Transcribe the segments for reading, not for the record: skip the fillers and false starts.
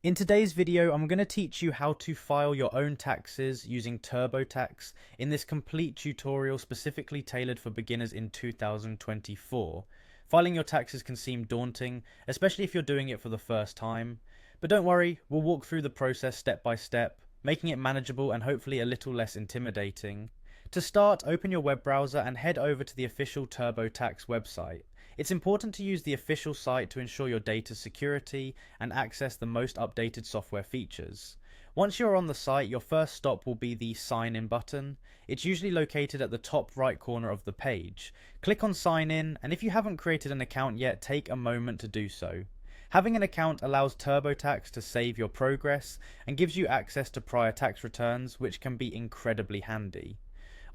In today's video, I'm going to teach you how to file your own taxes using Turbotax in this complete tutorial specifically tailored for beginners in 2024. Filing your taxes can seem daunting, especially if you're doing it for the first time. But don't worry, we'll walk through the process step by step, making it manageable and hopefully a little less intimidating. To start, open your web browser and head over to the official Turbotax website. It's important to use the official site to ensure your data's security and access the most updated software features. Once you're on the site, your first stop will be the Sign In button. It's usually located at the top right corner of the page. Click on Sign In, and if you haven't created an account yet, take a moment to do so. Having an account allows Turbotax to save your progress and gives you access to prior tax returns, which can be incredibly handy.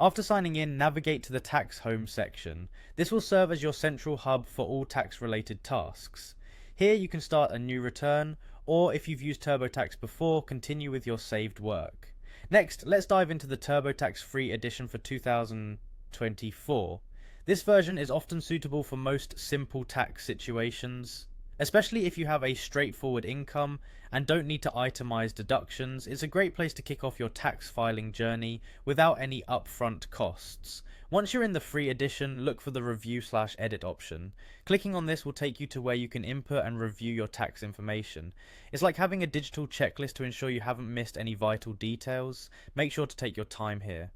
After signing in, navigate to the Tax Home section. This will serve as your central hub for all tax-related tasks. Here you can start a new return, or if you've used Turbotax before, continue with your saved work. Next, let's dive into the Turbotax Free Edition for 2024. This version is often suitable for most simple tax situations. Especially if you have a straightforward income and don't need to itemize deductions, it's a great place to kick off your tax filing journey without any upfront costs. Once you're in the free edition, look for the Review/Edit option. Clicking on this will take you to where you can input and review your tax information. It's like having a digital checklist to ensure you haven't missed any vital details. Make sure to take your time here.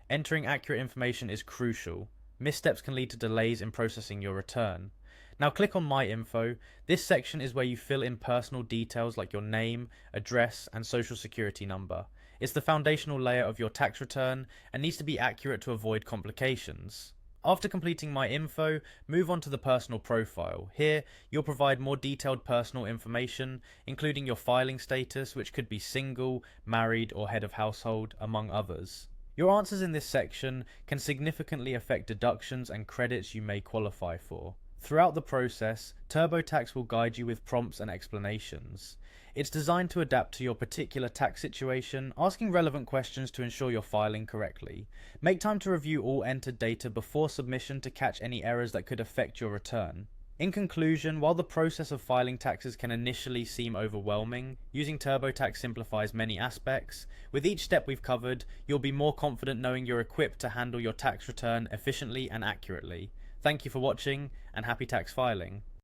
Entering accurate information is crucial. Missteps can lead to delays in processing your return. Now click on My Info. This section is where you fill in personal details like your name, address, and social security number. It's the foundational layer of your tax return and needs to be accurate to avoid complications. After completing My Info, move on to the personal profile. Here, you'll provide more detailed personal information, including your filing status, which could be single, married, or head of household, among others. Your answers in this section can significantly affect deductions and credits you may qualify for. Throughout the process, Turbotax will guide you with prompts and explanations. It's designed to adapt to your particular tax situation, asking relevant questions to ensure you're filing correctly. Make time to review all entered data before submission to catch any errors that could affect your return. In conclusion, while the process of filing taxes can initially seem overwhelming, using Turbotax simplifies many aspects. With each step we've covered, you'll be more confident knowing you're equipped to handle your tax return efficiently and accurately. Thank you for watching, and happy tax filing.